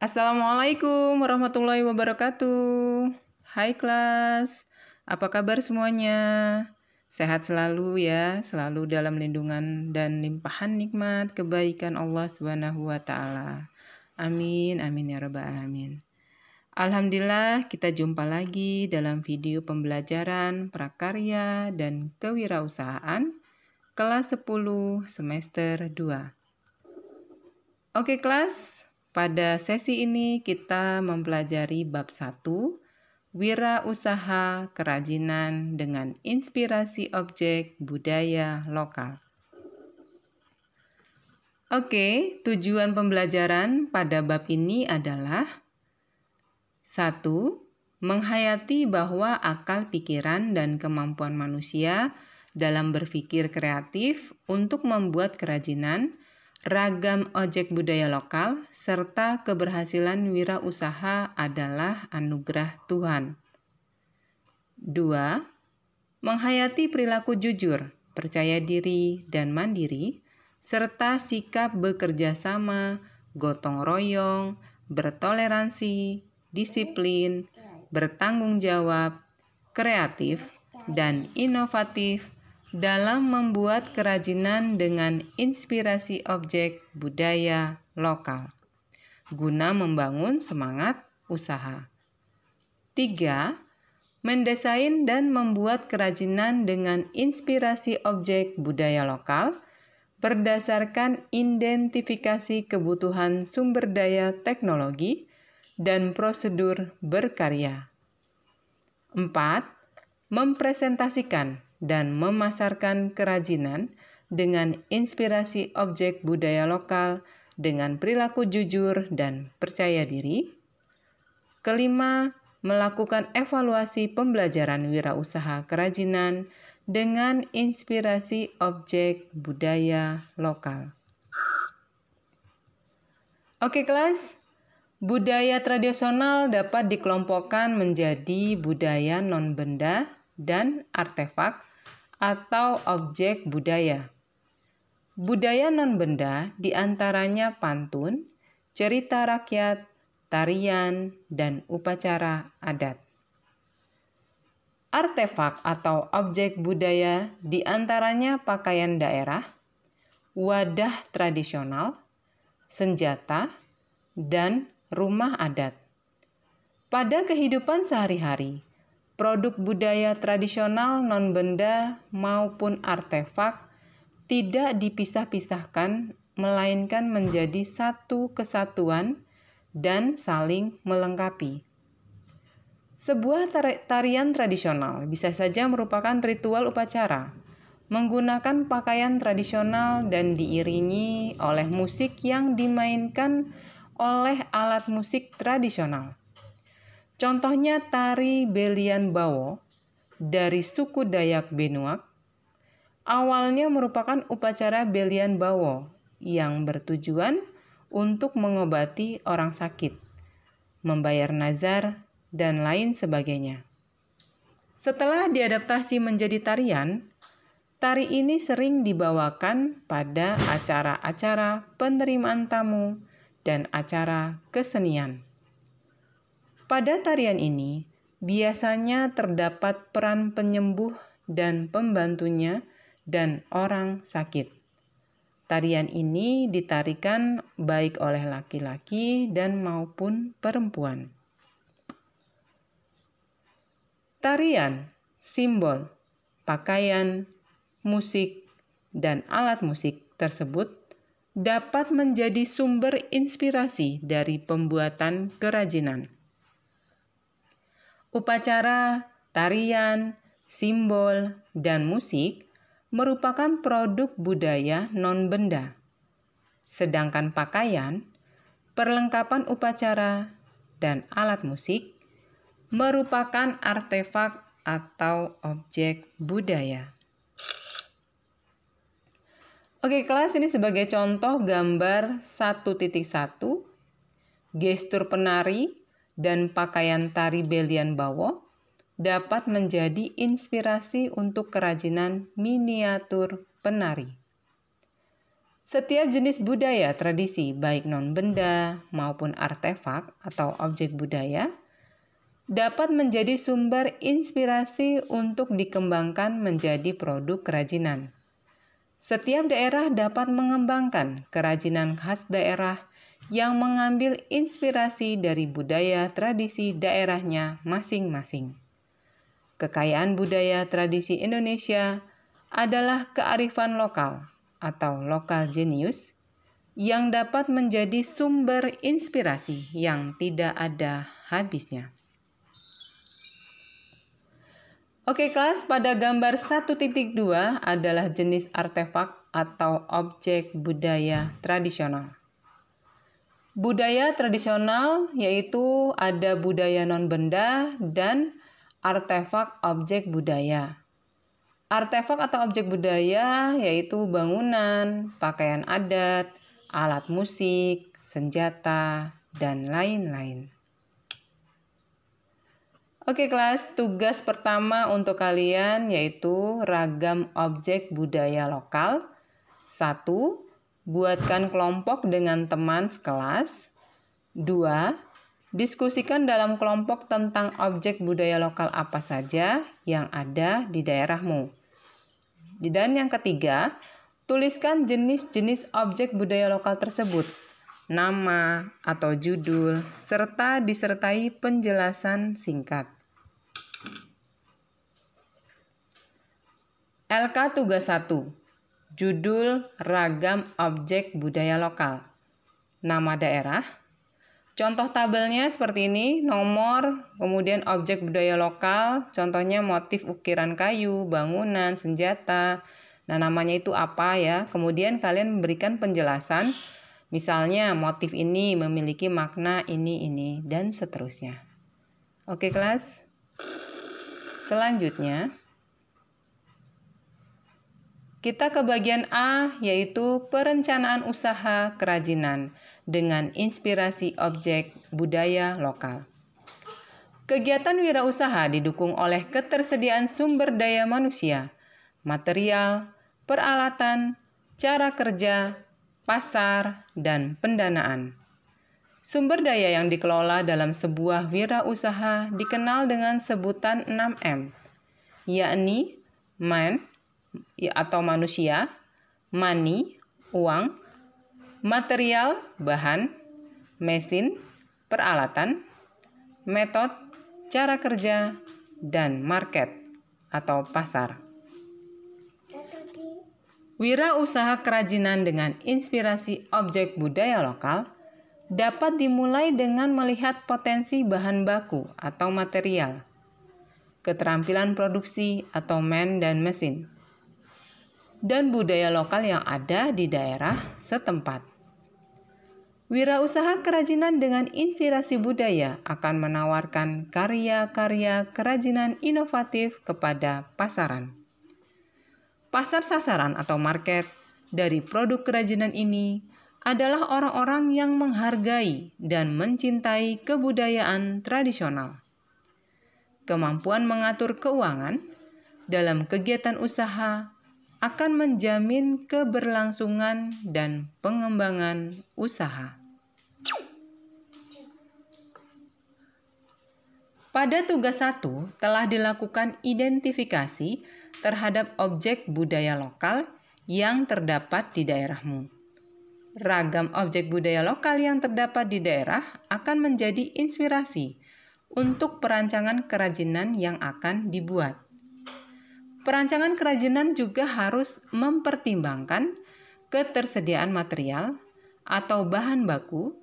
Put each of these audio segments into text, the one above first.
Assalamualaikum warahmatullahi wabarakatuh. Hai kelas, apa kabar semuanya? Sehat selalu ya, selalu dalam lindungan dan limpahan nikmat kebaikan Allah Subhanahu wa taala. Amin, amin ya rabbal alamin. Alhamdulillah kita jumpa lagi dalam video pembelajaran prakarya dan kewirausahaan kelas 10 semester 2. Oke kelas, pada sesi ini kita mempelajari bab 1, wirausaha kerajinan dengan inspirasi objek budaya lokal. Oke, tujuan pembelajaran pada bab ini adalah 1. Menghayati bahwa akal pikiran dan kemampuan manusia dalam berpikir kreatif untuk membuat kerajinan, ragam objek budaya lokal, serta keberhasilan wirausaha adalah anugerah Tuhan. 2. Menghayati perilaku jujur, percaya diri, dan mandiri, serta sikap bekerja sama, gotong royong, bertoleransi, disiplin, bertanggung jawab, kreatif, dan inovatif dalam membuat kerajinan dengan inspirasi objek budaya lokal, guna membangun semangat usaha. 3. Mendesain dan membuat kerajinan dengan inspirasi objek budaya lokal berdasarkan identifikasi kebutuhan sumber daya teknologi dan prosedur berkarya. 4. Mempresentasikan dan memasarkan kerajinan dengan inspirasi objek budaya lokal dengan perilaku jujur dan percaya diri. 5. Melakukan evaluasi pembelajaran wirausaha kerajinan dengan inspirasi objek budaya lokal. Oke kelas, budaya tradisional dapat dikelompokkan menjadi budaya non-benda dan artefak atau objek budaya. Budaya non-benda diantaranya pantun, cerita rakyat, tarian, dan upacara adat. Artefak atau objek budaya diantaranya pakaian daerah, wadah tradisional, senjata, dan rumah adat. Pada kehidupan sehari-hari, produk budaya tradisional non-benda maupun artefak tidak dipisah-pisahkan, melainkan menjadi satu kesatuan dan saling melengkapi. Sebuah tarian tradisional bisa saja merupakan ritual upacara, menggunakan pakaian tradisional dan diiringi oleh musik yang dimainkan oleh alat musik tradisional. Contohnya tari Belian Bawo dari suku Dayak Benuak, awalnya merupakan upacara Belian Bawo yang bertujuan untuk mengobati orang sakit, membayar nazar, dan lain sebagainya. Setelah diadaptasi menjadi tarian, tari ini sering dibawakan pada acara-acara penerimaan tamu dan acara kesenian. Pada tarian ini, biasanya terdapat peran penyembuh dan pembantunya dan orang sakit. Tarian ini ditarikan baik oleh laki-laki dan maupun perempuan. Tarian, simbol, pakaian, musik, dan alat musik tersebut dapat menjadi sumber inspirasi dari pembuatan kerajinan. Upacara, tarian, simbol, dan musik merupakan produk budaya non-benda. Sedangkan pakaian, perlengkapan upacara, dan alat musik merupakan artefak atau objek budaya. Oke kelas, ini sebagai contoh gambar 1.1, gestur penari dan pakaian tari Belian Bawo dapat menjadi inspirasi untuk kerajinan miniatur penari. Setiap jenis budaya tradisi, baik non-benda maupun artefak atau objek budaya, dapat menjadi sumber inspirasi untuk dikembangkan menjadi produk kerajinan. Setiap daerah dapat mengembangkan kerajinan khas daerah yang mengambil inspirasi dari budaya tradisi daerahnya masing-masing. Kekayaan budaya tradisi Indonesia adalah kearifan lokal atau local genius yang dapat menjadi sumber inspirasi yang tidak ada habisnya. Oke kelas, pada gambar 1.2 adalah jenis artefak atau objek budaya tradisional. Budaya tradisional yaitu ada budaya non-benda dan artefak objek budaya. Artefak atau objek budaya yaitu bangunan, pakaian adat, alat musik, senjata, dan lain-lain. Oke kelas, tugas pertama untuk kalian yaitu ragam objek budaya lokal. 1. Buatkan kelompok dengan teman sekelas. 2. Diskusikan dalam kelompok tentang objek budaya lokal apa saja yang ada di daerahmu. Dan yang ketiga, tuliskan jenis-jenis objek budaya lokal tersebut, nama atau judul, serta disertai penjelasan singkat. LK tugas 1. Judul ragam objek budaya lokal. Nama daerah. Contoh tabelnya seperti ini, nomor, kemudian objek budaya lokal, contohnya motif ukiran kayu, bangunan, senjata. Nah, namanya itu apa ya? Kemudian kalian memberikan penjelasan, misalnya motif ini memiliki makna ini, dan seterusnya. Oke kelas? Selanjutnya, kita ke bagian A, yaitu perencanaan usaha kerajinan dengan inspirasi objek budaya lokal. Kegiatan wirausaha didukung oleh ketersediaan sumber daya manusia, material, peralatan, cara kerja, pasar, dan pendanaan. Sumber daya yang dikelola dalam sebuah wirausaha dikenal dengan sebutan 6M, yakni man, atau manusia, money, uang, material, bahan, mesin, peralatan, metode, cara kerja, dan market atau pasar. Wirausaha kerajinan dengan inspirasi objek budaya lokal dapat dimulai dengan melihat potensi bahan baku atau material, keterampilan produksi atau man dan mesin, dan budaya lokal yang ada di daerah setempat. Wirausaha kerajinan dengan inspirasi budaya akan menawarkan karya-karya kerajinan inovatif kepada pasaran. Pasar sasaran atau market dari produk kerajinan ini adalah orang-orang yang menghargai dan mencintai kebudayaan tradisional. Kemampuan mengatur keuangan dalam kegiatan usaha akan menjamin keberlangsungan dan pengembangan usaha. Pada tugas 1 telah dilakukan identifikasi terhadap objek budaya lokal yang terdapat di daerahmu. Ragam objek budaya lokal yang terdapat di daerah akan menjadi inspirasi untuk perancangan kerajinan yang akan dibuat. Perancangan kerajinan juga harus mempertimbangkan ketersediaan material atau bahan baku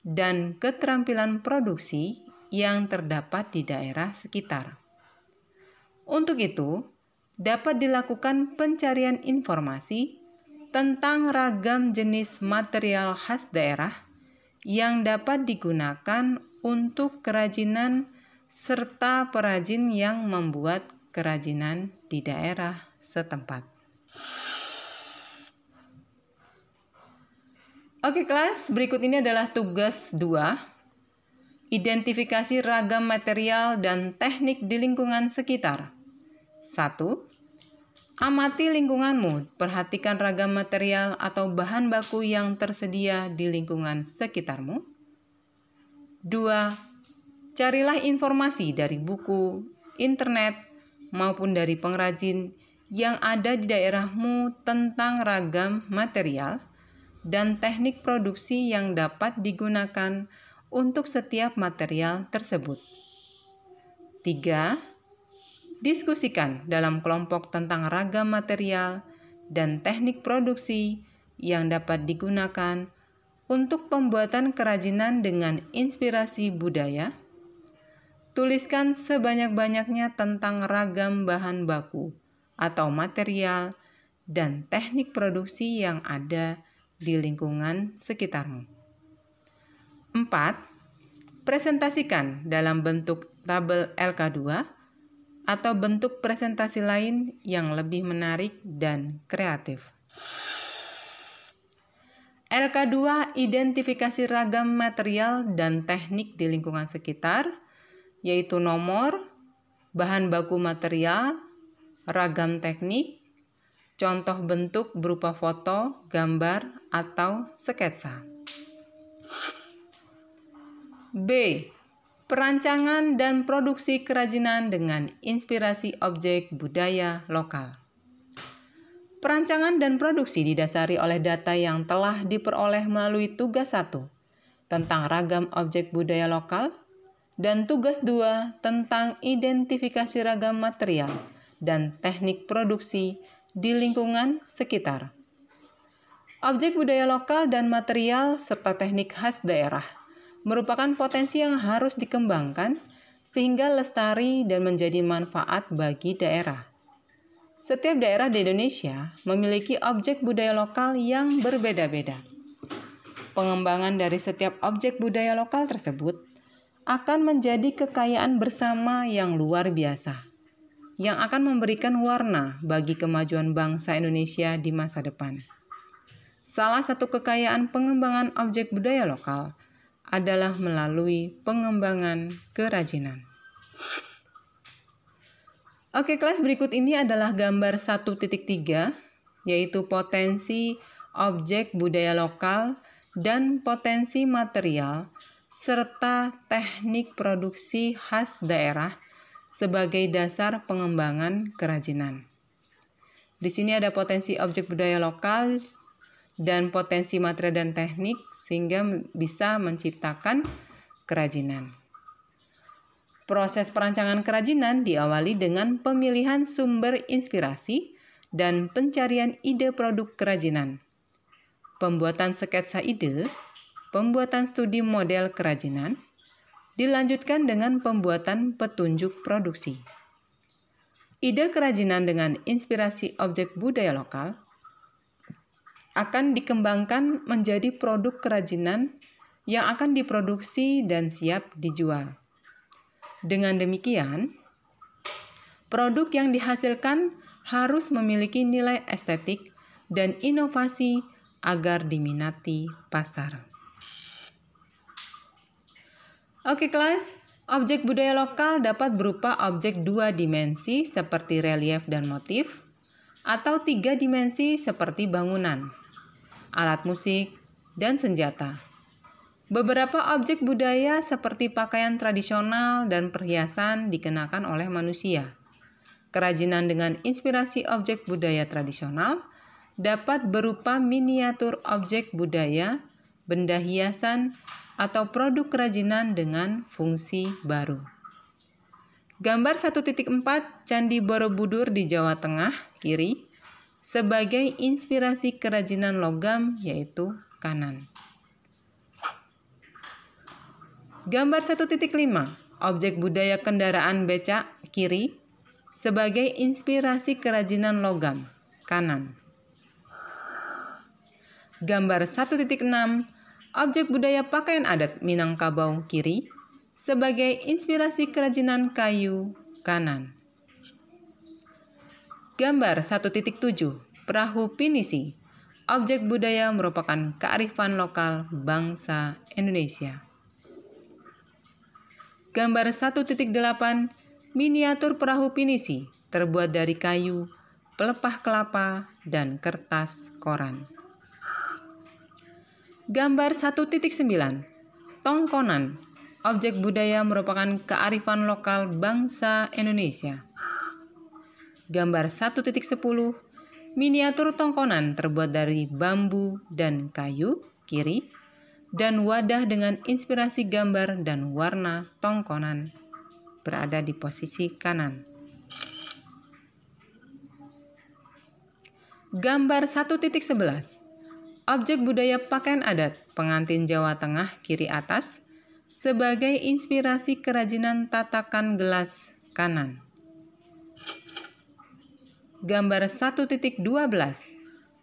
dan keterampilan produksi yang terdapat di daerah sekitar. Untuk itu, dapat dilakukan pencarian informasi tentang ragam jenis material khas daerah yang dapat digunakan untuk kerajinan serta perajin yang membuat kerajinan di daerah setempat. Oke kelas, berikut ini adalah tugas 2. Identifikasi ragam material dan teknik di lingkungan sekitar. 1. Amati lingkunganmu, perhatikan ragam material atau bahan baku yang tersedia di lingkungan sekitarmu. 2. Carilah informasi dari buku, internet, maupun dari pengrajin yang ada di daerahmu tentang ragam material dan teknik produksi yang dapat digunakan untuk setiap material tersebut. 3. Diskusikan dalam kelompok tentang ragam material dan teknik produksi yang dapat digunakan untuk pembuatan kerajinan dengan inspirasi budaya. Tuliskan sebanyak-banyaknya tentang ragam bahan baku atau material dan teknik produksi yang ada di lingkungan sekitarmu. 4. Presentasikan dalam bentuk tabel LK2 atau bentuk presentasi lain yang lebih menarik dan kreatif. LK2 identifikasi ragam material dan teknik di lingkungan sekitar, yaitu nomor, bahan baku material, ragam teknik, contoh bentuk berupa foto, gambar, atau sketsa. B. Perancangan dan produksi kerajinan dengan inspirasi objek budaya lokal. Perancangan dan produksi didasari oleh data yang telah diperoleh melalui tugas 1 tentang ragam objek budaya lokal dan tugas 2 tentang identifikasi ragam material dan teknik produksi di lingkungan sekitar. Objek budaya lokal dan material serta teknik khas daerah merupakan potensi yang harus dikembangkan sehingga lestari dan menjadi manfaat bagi daerah. Setiap daerah di Indonesia memiliki objek budaya lokal yang berbeda-beda. Pengembangan dari setiap objek budaya lokal tersebut akan menjadi kekayaan bersama yang luar biasa, yang akan memberikan warna bagi kemajuan bangsa Indonesia di masa depan. Salah satu kekayaan pengembangan objek budaya lokal adalah melalui pengembangan kerajinan. Oke, kelas berikut ini adalah gambar 1.3, yaitu potensi objek budaya lokal dan potensi material serta teknik produksi khas daerah sebagai dasar pengembangan kerajinan. Di sini ada potensi objek budaya lokal dan potensi material dan teknik sehingga bisa menciptakan kerajinan. Proses perancangan kerajinan diawali dengan pemilihan sumber inspirasi dan pencarian ide produk kerajinan. Pembuatan sketsa ide, pembuatan studi model kerajinan, dilanjutkan dengan pembuatan petunjuk produksi. Ide kerajinan dengan inspirasi objek budaya lokal akan dikembangkan menjadi produk kerajinan yang akan diproduksi dan siap dijual. Dengan demikian, produk yang dihasilkan harus memiliki nilai estetik dan inovasi agar diminati pasar. Oke kelas, objek budaya lokal dapat berupa objek 2 dimensi seperti relief dan motif, atau 3 dimensi seperti bangunan, alat musik, dan senjata. Beberapa objek budaya seperti pakaian tradisional dan perhiasan dikenakan oleh manusia. Kerajinan dengan inspirasi objek budaya tradisional dapat berupa miniatur objek budaya, benda hiasan, atau produk kerajinan dengan fungsi baru. Gambar 1.4 Candi Borobudur di Jawa Tengah, kiri, sebagai inspirasi kerajinan logam yaitu kanan. Gambar 1.5 Objek budaya kendaraan becak, kiri, sebagai inspirasi kerajinan logam, kanan. Gambar 1.6 Objek budaya pakaian adat Minangkabau, kiri, sebagai inspirasi kerajinan kayu, kanan. Gambar 1.7 Perahu Pinisi, objek budaya merupakan kearifan lokal bangsa Indonesia. Gambar 1.8 Miniatur perahu pinisi terbuat dari kayu pelepah kelapa, dan kertas koran. Gambar 1.9. Tongkonan. Objek budaya merupakan kearifan lokal bangsa Indonesia. Gambar 1.10. Miniatur tongkonan terbuat dari bambu dan kayu, kiri, dan wadah dengan inspirasi gambar dan warna tongkonan berada di posisi kanan. Gambar 1.11. Objek budaya pakaian adat pengantin Jawa Tengah kiri atas sebagai inspirasi kerajinan tatakan gelas kanan. Gambar 1.12.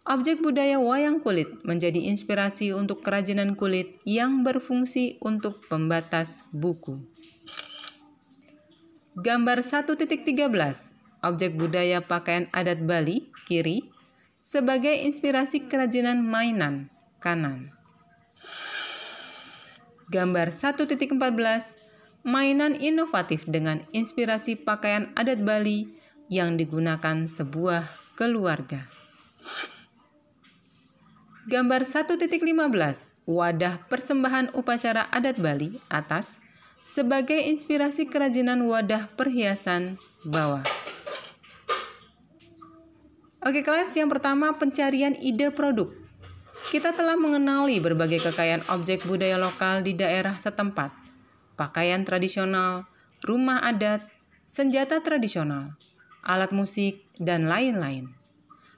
Objek budaya wayang kulit menjadi inspirasi untuk kerajinan kulit yang berfungsi untuk pembatas buku. Gambar 1.13. Objek budaya pakaian adat Bali kiri sebagai inspirasi kerajinan mainan kanan. Gambar 1.14. Mainan inovatif dengan inspirasi pakaian adat Bali yang digunakan sebuah keluarga. Gambar 1.15. Wadah persembahan upacara adat Bali atas sebagai inspirasi kerajinan wadah perhiasan bawah. Oke kelas, yang pertama pencarian ide produk. Kita telah mengenali berbagai kekayaan objek budaya lokal di daerah setempat. Pakaian tradisional, rumah adat, senjata tradisional, alat musik, dan lain-lain.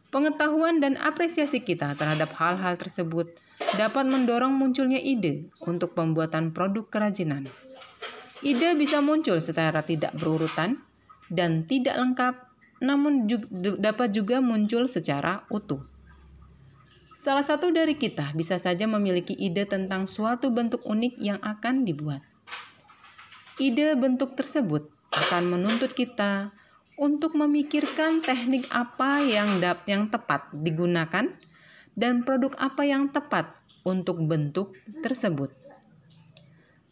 Pengetahuan dan apresiasi kita terhadap hal-hal tersebut dapat mendorong munculnya ide untuk pembuatan produk kerajinan. Ide bisa muncul secara tidak berurutan dan tidak lengkap, namun dapat juga muncul secara utuh. Salah satu dari kita bisa saja memiliki ide tentang suatu bentuk unik yang akan dibuat. Ide bentuk tersebut akan menuntut kita untuk memikirkan teknik apa yang tepat digunakan dan produk apa yang tepat untuk bentuk tersebut.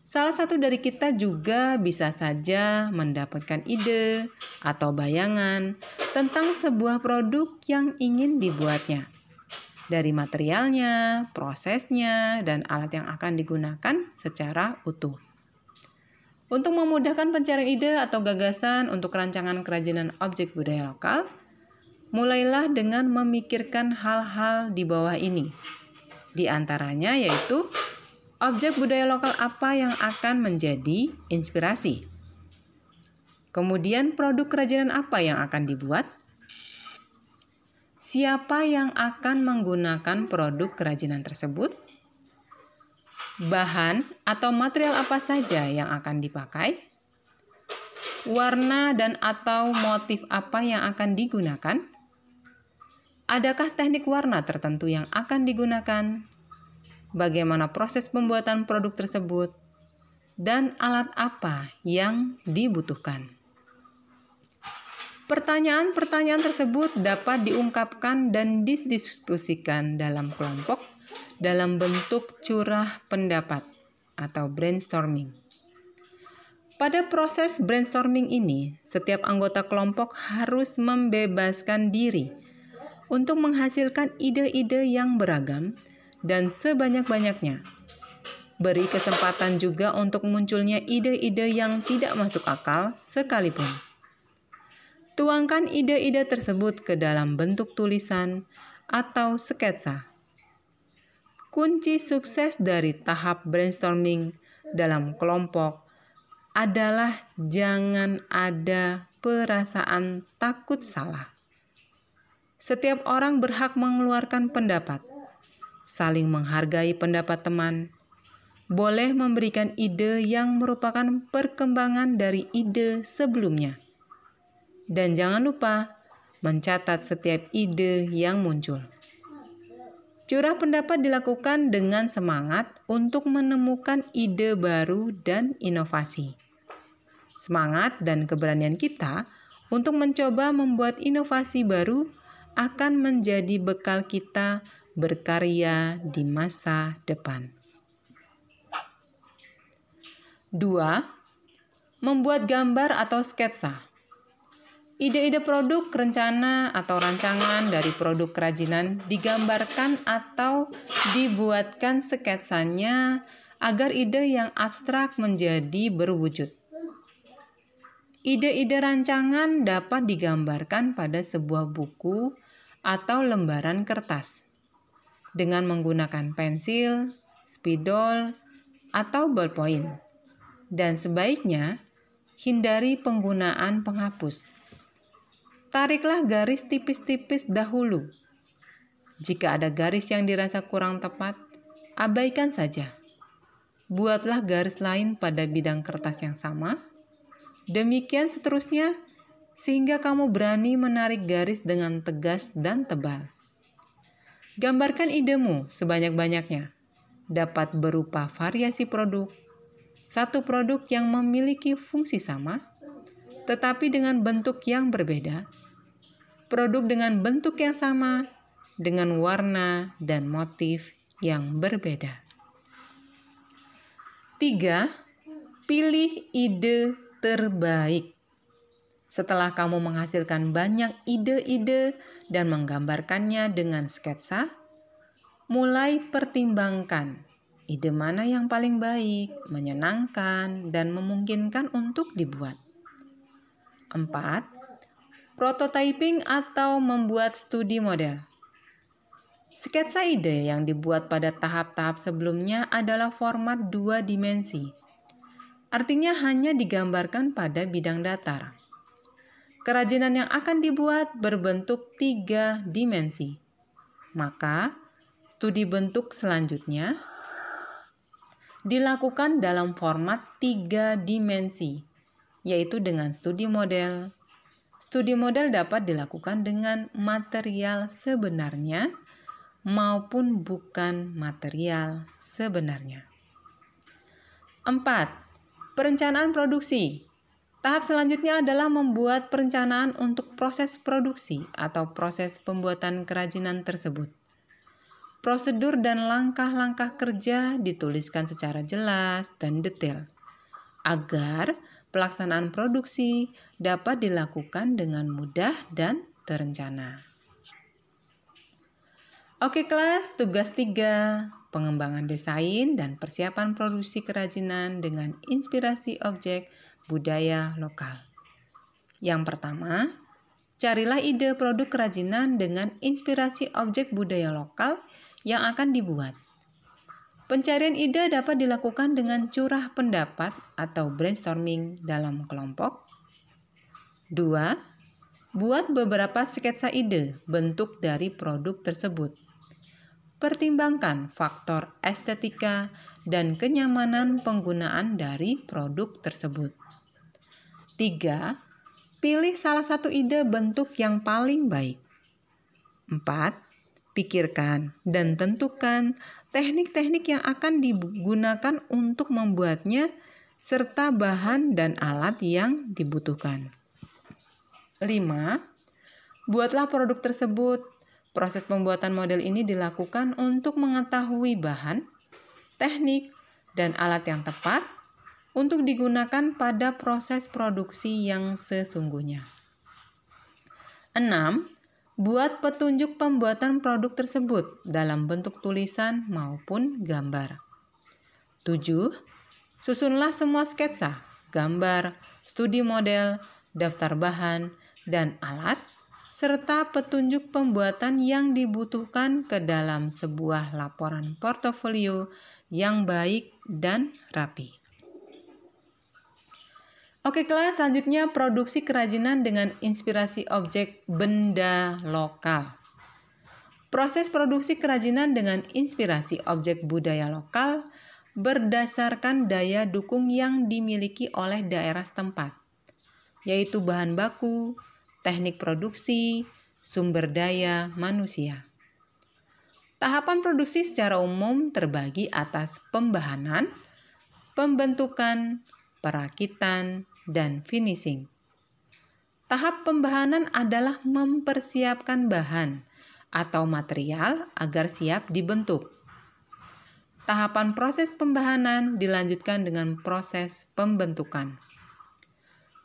Salah satu dari kita juga bisa saja mendapatkan ide atau bayangan tentang sebuah produk yang ingin dibuatnya. Dari materialnya, prosesnya, dan alat yang akan digunakan secara utuh. Untuk memudahkan pencarian ide atau gagasan untuk rancangan kerajinan objek budaya lokal, mulailah dengan memikirkan hal-hal di bawah ini. Di antaranya yaitu objek budaya lokal apa yang akan menjadi inspirasi. Kemudian produk kerajinan apa yang akan dibuat? Siapa yang akan menggunakan produk kerajinan tersebut? Bahan atau material apa saja yang akan dipakai? Warna dan atau motif apa yang akan digunakan? Adakah teknik warna tertentu yang akan digunakan? Bagaimana proses pembuatan produk tersebut, dan alat apa yang dibutuhkan. Pertanyaan-pertanyaan tersebut dapat diungkapkan dan didiskusikan dalam kelompok dalam bentuk curah pendapat atau brainstorming. Pada proses brainstorming ini, setiap anggota kelompok harus membebaskan diri untuk menghasilkan ide-ide yang beragam dan sebanyak-banyaknya. Beri kesempatan juga untuk munculnya ide-ide yang tidak masuk akal sekalipun. Tuangkan ide-ide tersebut ke dalam bentuk tulisan atau sketsa. Kunci sukses dari tahap brainstorming dalam kelompok adalah jangan ada perasaan takut salah. Setiap orang berhak mengeluarkan pendapat. Saling menghargai pendapat teman, boleh memberikan ide yang merupakan perkembangan dari ide sebelumnya. Dan jangan lupa mencatat setiap ide yang muncul. Curah pendapat dilakukan dengan semangat untuk menemukan ide baru dan inovasi. Semangat dan keberanian kita untuk mencoba membuat inovasi baru akan menjadi bekal kita berkarya di masa depan. 2. Membuat gambar atau sketsa. Ide-ide produk, rencana, atau rancangan dari produk kerajinan digambarkan atau dibuatkan sketsanya agar ide yang abstrak menjadi berwujud. Ide-ide rancangan dapat digambarkan pada sebuah buku atau lembaran kertas dengan menggunakan pensil, spidol, atau ballpoint. Dan sebaiknya hindari penggunaan penghapus. Tariklah garis tipis-tipis dahulu. Jika ada garis yang dirasa kurang tepat, abaikan saja. Buatlah garis lain pada bidang kertas yang sama. Demikian seterusnya, sehingga kamu berani menarik garis dengan tegas dan tebal. Gambarkan idemu sebanyak-banyaknya. Dapat berupa variasi produk, satu produk yang memiliki fungsi sama, tetapi dengan bentuk yang berbeda, produk dengan bentuk yang sama, dengan warna dan motif yang berbeda. 3. Pilih ide terbaik. Setelah kamu menghasilkan banyak ide-ide dan menggambarkannya dengan sketsa, mulai pertimbangkan ide mana yang paling baik, menyenangkan, dan memungkinkan untuk dibuat. 4. Prototyping atau membuat studi model. Sketsa ide yang dibuat pada tahap-tahap sebelumnya adalah format 2 dimensi. Artinya hanya digambarkan pada bidang datar. Kerajinan yang akan dibuat berbentuk 3 dimensi. Maka, studi bentuk selanjutnya dilakukan dalam format 3 dimensi, yaitu dengan studi model. Studi model dapat dilakukan dengan material sebenarnya maupun bukan material sebenarnya. 4. Perencanaan produksi. Tahap selanjutnya adalah membuat perencanaan untuk proses produksi atau proses pembuatan kerajinan tersebut. Prosedur dan langkah-langkah kerja dituliskan secara jelas dan detail, agar pelaksanaan produksi dapat dilakukan dengan mudah dan terencana. Oke kelas, tugas 3. Pengembangan desain dan persiapan produksi kerajinan dengan inspirasi objek budaya lokal. Yang pertama, carilah ide produk kerajinan dengan inspirasi objek budaya lokal yang akan dibuat. Pencarian ide dapat dilakukan dengan curah pendapat atau brainstorming dalam kelompok. 2. Buat beberapa sketsa ide bentuk dari produk tersebut. Pertimbangkan faktor estetika dan kenyamanan penggunaan dari produk tersebut. 3. Pilih salah satu ide bentuk yang paling baik. 4. Pikirkan dan tentukan teknik-teknik yang akan digunakan untuk membuatnya serta bahan dan alat yang dibutuhkan. 5. Buatlah produk tersebut. Proses pembuatan model ini dilakukan untuk mengetahui bahan, teknik, dan alat yang tepat untuk digunakan pada proses produksi yang sesungguhnya. 6. Buat petunjuk pembuatan produk tersebut dalam bentuk tulisan maupun gambar. 7. Susunlah semua sketsa, gambar, studi model, daftar bahan, dan alat, serta petunjuk pembuatan yang dibutuhkan ke dalam sebuah laporan portofolio yang baik dan rapi. Oke kelas, selanjutnya produksi kerajinan dengan inspirasi objek benda lokal. Proses produksi kerajinan dengan inspirasi objek budaya lokal berdasarkan daya dukung yang dimiliki oleh daerah setempat, yaitu bahan baku, teknik produksi, sumber daya manusia. Tahapan produksi secara umum terbagi atas pembahanan, pembentukan, perakitan, dan finishing. Tahap pembahanan adalah mempersiapkan bahan atau material agar siap dibentuk. Tahapan proses pembahanan dilanjutkan dengan proses pembentukan.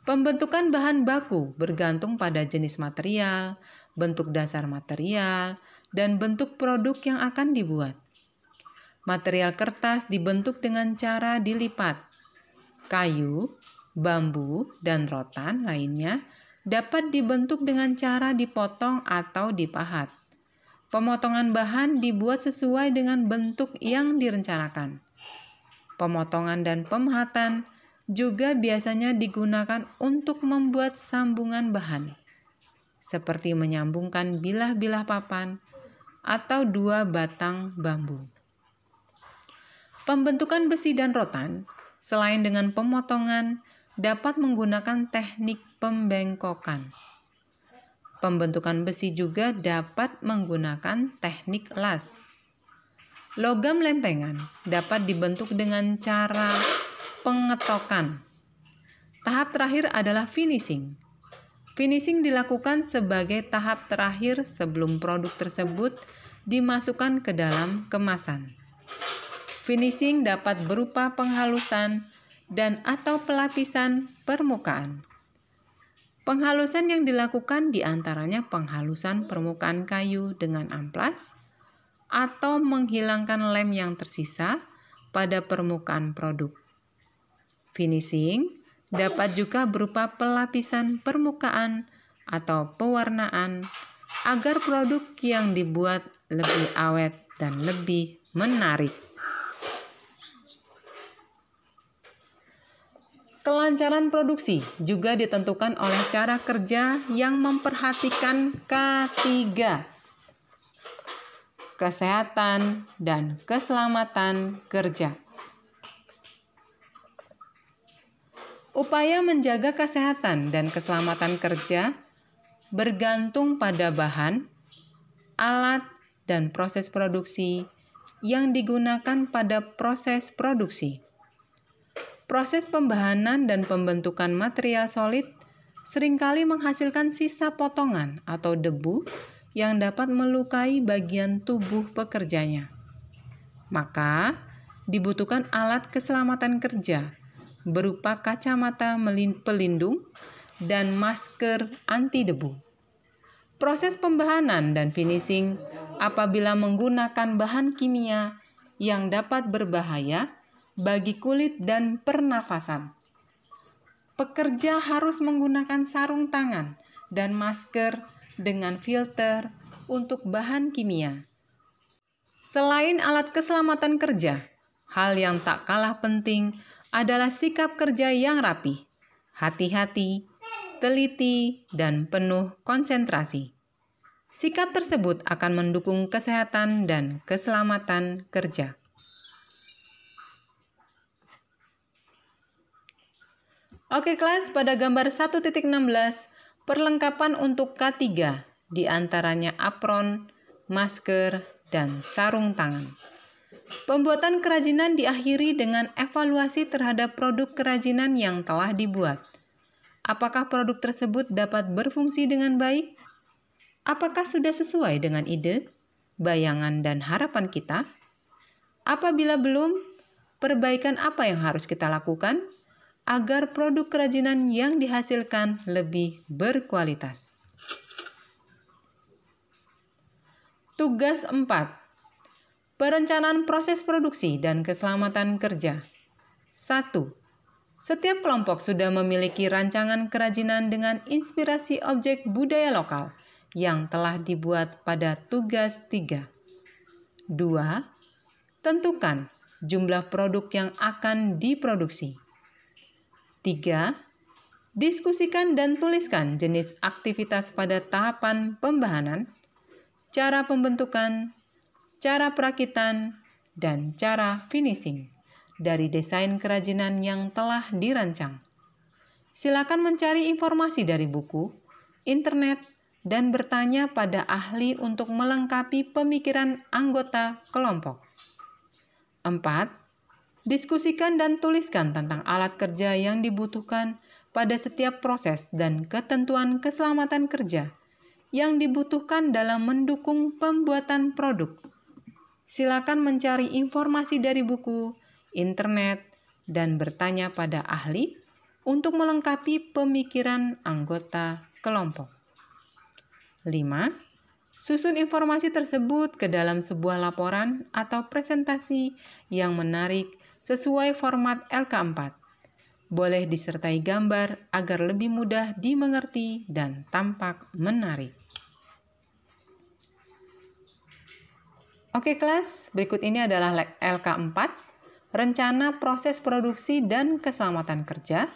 Pembentukan bahan baku bergantung pada jenis material, bentuk dasar material, dan bentuk produk yang akan dibuat. Material kertas dibentuk dengan cara dilipat. Kayu, bambu, dan rotan lainnya dapat dibentuk dengan cara dipotong atau dipahat. Pemotongan bahan dibuat sesuai dengan bentuk yang direncanakan. Pemotongan dan pemahatan juga biasanya digunakan untuk membuat sambungan bahan, seperti menyambungkan bilah-bilah papan atau 2 batang bambu. Pembentukan besi dan rotan, selain dengan pemotongan, dapat menggunakan teknik pembengkokan. Pembentukan besi juga dapat menggunakan teknik las. Logam lempengan dapat dibentuk dengan cara pengetokan. Tahap terakhir adalah finishing. Finishing dilakukan sebagai tahap terakhir sebelum produk tersebut dimasukkan ke dalam kemasan. Finishing dapat berupa penghalusan dan atau pelapisan permukaan. Penghalusan yang dilakukan diantaranya penghalusan permukaan kayu dengan amplas atau menghilangkan lem yang tersisa pada permukaan produk. Finishing dapat juga berupa pelapisan permukaan atau pewarnaan agar produk yang dibuat lebih awet dan lebih menarik. Kelancaran produksi juga ditentukan oleh cara kerja yang memperhatikan K3, kesehatan dan keselamatan kerja. Upaya menjaga kesehatan dan keselamatan kerja bergantung pada bahan, alat, dan proses produksi yang digunakan pada proses produksi. Proses pembahanan dan pembentukan material solid seringkali menghasilkan sisa potongan atau debu yang dapat melukai bagian tubuh pekerjanya. Maka, dibutuhkan alat keselamatan kerja berupa kacamata pelindung dan masker anti debu. Proses pembahanan dan finishing apabila menggunakan bahan kimia yang dapat berbahaya bagi kulit dan pernafasan. Pekerja harus menggunakan sarung tangan dan masker dengan filter untuk bahan kimia. Selain alat keselamatan kerja, hal yang tak kalah penting adalah sikap kerja yang rapi, hati-hati, teliti, dan penuh konsentrasi. Sikap tersebut akan mendukung kesehatan dan keselamatan kerja. Oke kelas, pada gambar 1.16, perlengkapan untuk K3, diantaranya apron, masker, dan sarung tangan. Pembuatan kerajinan diakhiri dengan evaluasi terhadap produk kerajinan yang telah dibuat. Apakah produk tersebut dapat berfungsi dengan baik? Apakah sudah sesuai dengan ide, bayangan, dan harapan kita? Apabila belum, perbaikan apa yang harus kita lakukan agar produk kerajinan yang dihasilkan lebih berkualitas? Tugas 4. Perencanaan proses produksi dan keselamatan kerja. 1. Setiap kelompok sudah memiliki rancangan kerajinan dengan inspirasi objek budaya lokal yang telah dibuat pada tugas 3. 2. Tentukan jumlah produk yang akan diproduksi. 3. Diskusikan dan tuliskan jenis aktivitas pada tahapan pembahanan, cara pembentukan, cara perakitan, dan cara finishing dari desain kerajinan yang telah dirancang. Silakan mencari informasi dari buku, internet, dan bertanya pada ahli untuk melengkapi pemikiran anggota kelompok. 4. Diskusikan dan tuliskan tentang alat kerja yang dibutuhkan pada setiap proses dan ketentuan keselamatan kerja yang dibutuhkan dalam mendukung pembuatan produk. Silakan mencari informasi dari buku, internet, dan bertanya pada ahli untuk melengkapi pemikiran anggota kelompok. 5. Susun informasi tersebut ke dalam sebuah laporan atau presentasi yang menarik sesuai format LK4. Boleh disertai gambar agar lebih mudah dimengerti dan tampak menarik. Oke kelas, berikut ini adalah LK4, Rencana Proses Produksi dan Keselamatan Kerja,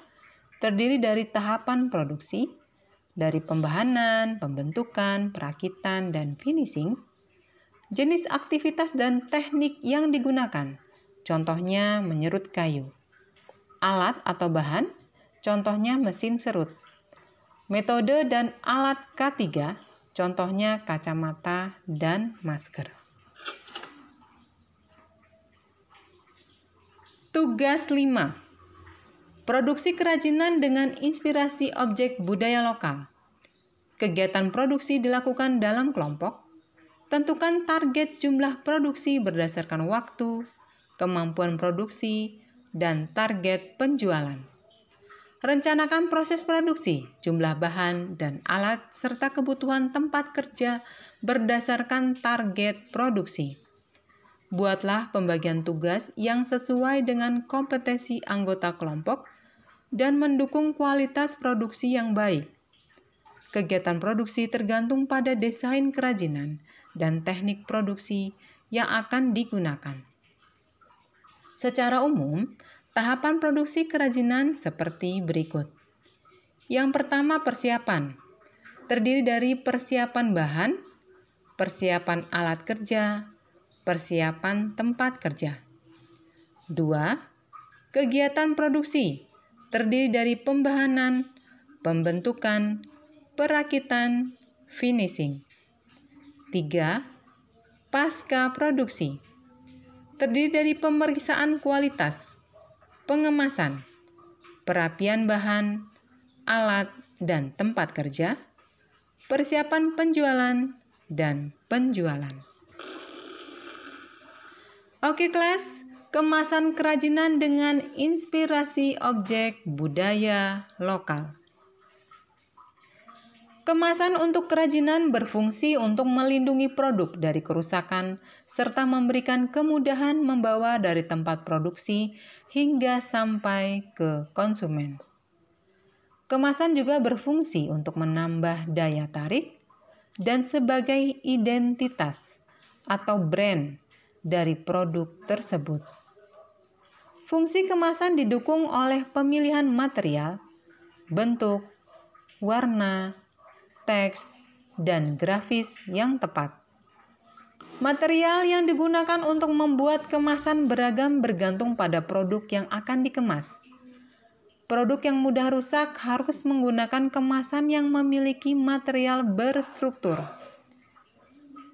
terdiri dari tahapan produksi, dari pembahanan, pembentukan, perakitan, dan finishing, jenis aktivitas dan teknik yang digunakan, contohnya menyerut kayu, alat atau bahan, contohnya mesin serut, metode dan alat K3, contohnya kacamata dan masker. Tugas 5. Produksi kerajinan dengan inspirasi objek budaya lokal. Kegiatan produksi dilakukan dalam kelompok. Tentukan target jumlah produksi berdasarkan waktu, kemampuan produksi, dan target penjualan. Rencanakan proses produksi, jumlah bahan dan alat, serta kebutuhan tempat kerja berdasarkan target produksi. Buatlah pembagian tugas yang sesuai dengan kompetensi anggota kelompok dan mendukung kualitas produksi yang baik. Kegiatan produksi tergantung pada desain kerajinan dan teknik produksi yang akan digunakan. Secara umum, tahapan produksi kerajinan seperti berikut. Yang pertama, persiapan. Terdiri dari persiapan bahan, persiapan alat kerja, persiapan tempat kerja. 2. Kegiatan produksi terdiri dari pembahanan, pembentukan, perakitan, finishing. 3. Pasca produksi terdiri dari pemeriksaan kualitas, pengemasan, perapian bahan, alat, dan tempat kerja, persiapan penjualan, dan penjualan. Oke kelas, kemasan kerajinan dengan inspirasi objek budaya lokal. Kemasan untuk kerajinan berfungsi untuk melindungi produk dari kerusakan serta memberikan kemudahan membawa dari tempat produksi hingga sampai ke konsumen. Kemasan juga berfungsi untuk menambah daya tarik dan sebagai identitas atau brand dari produk tersebut. Fungsi kemasan didukung oleh pemilihan material, bentuk, warna, teks, dan grafis yang tepat. Material yang digunakan untuk membuat kemasan beragam bergantung pada produk yang akan dikemas. Produk yang mudah rusak harus menggunakan kemasan yang memiliki material berstruktur.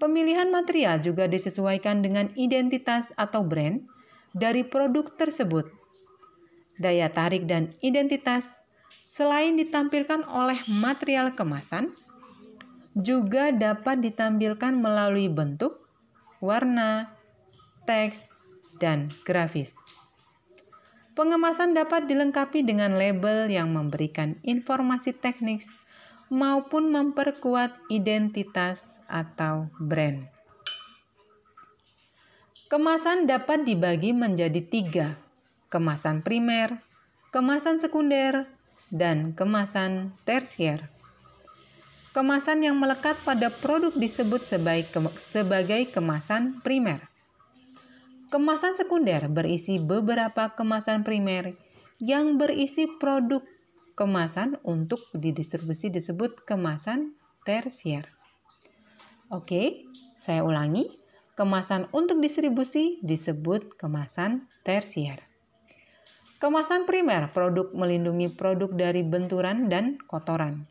Pemilihan material juga disesuaikan dengan identitas atau brand dari produk tersebut. Daya tarik dan identitas selain ditampilkan oleh material kemasan, juga dapat ditampilkan melalui bentuk, warna, teks, dan grafis. Pengemasan dapat dilengkapi dengan label yang memberikan informasi teknis maupun memperkuat identitas atau brand. Kemasan dapat dibagi menjadi 3, kemasan primer, kemasan sekunder, dan kemasan tersier. Kemasan yang melekat pada produk disebut sebagai kemasan primer. Kemasan sekunder berisi beberapa kemasan primer yang berisi produk kemasan untuk didistribusi disebut kemasan tersier. Oke, saya ulangi. Kemasan untuk distribusi disebut kemasan tersier. Kemasan primer, produk melindungi produk dari benturan dan kotoran.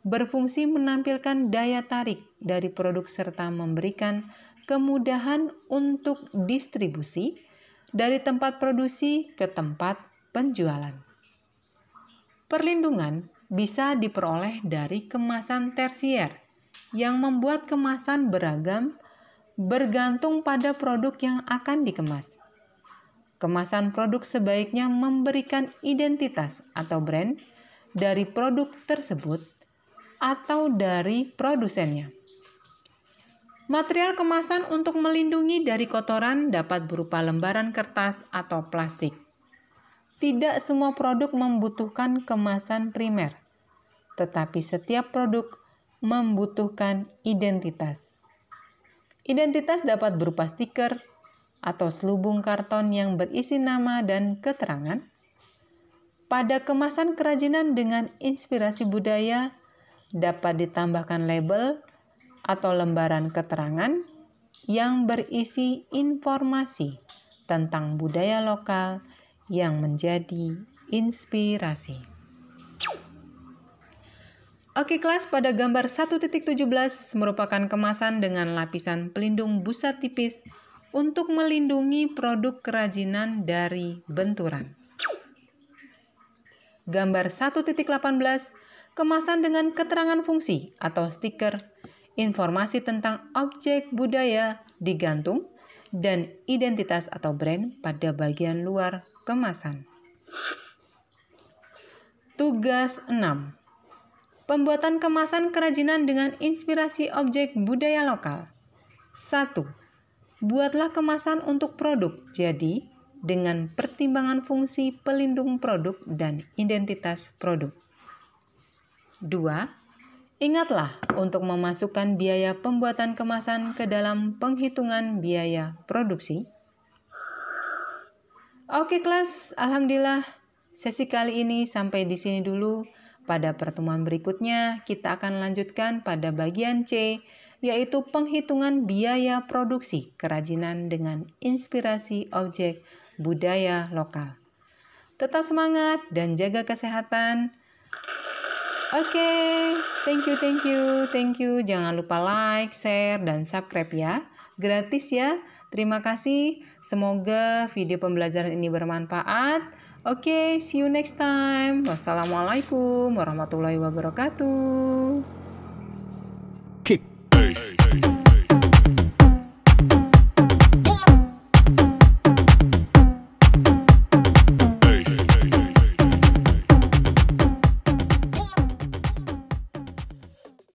Berfungsi menampilkan daya tarik dari produk serta memberikan kemudahan untuk distribusi dari tempat produksi ke tempat penjualan. Perlindungan bisa diperoleh dari kemasan tersier yang membuat kemasan beragam bergantung pada produk yang akan dikemas. Kemasan produk sebaiknya memberikan identitas atau brand dari produk tersebut atau dari produsennya. Material kemasan untuk melindungi dari kotoran dapat berupa lembaran kertas atau plastik. Tidak semua produk membutuhkan kemasan primer, tetapi setiap produk membutuhkan identitas. Identitas dapat berupa stiker atau selubung karton yang berisi nama dan keterangan. Pada kemasan kerajinan dengan inspirasi budaya, dapat ditambahkan label atau lembaran keterangan yang berisi informasi tentang budaya lokal yang menjadi inspirasi. Oke kelas, pada gambar 1.17 merupakan kemasan dengan lapisan pelindung busa tipis untuk melindungi produk kerajinan dari benturan. Gambar 1.18, kemasan dengan keterangan fungsi atau stiker, informasi tentang objek budaya digantung, dan identitas atau brand pada bagian luar kemasan. Tugas 6. Pembuatan kemasan kerajinan dengan inspirasi objek budaya lokal. 1. Buatlah kemasan untuk produk jadi dengan pertimbangan fungsi pelindung produk dan identitas produk. 2. Ingatlah untuk memasukkan biaya pembuatan kemasan ke dalam penghitungan biaya produksi. Oke kelas, alhamdulillah sesi kali ini sampai di sini dulu. Pada pertemuan berikutnya kita akan lanjutkan pada bagian C, yaitu penghitungan biaya produksi kerajinan dengan inspirasi objek budaya lokal. Tetap semangat dan jaga kesehatan. Oke, thank you. Jangan lupa like, share, dan subscribe ya. Gratis ya. Terima kasih. Semoga video pembelajaran ini bermanfaat. Oke, see you next time. Wassalamualaikum warahmatullahi wabarakatuh.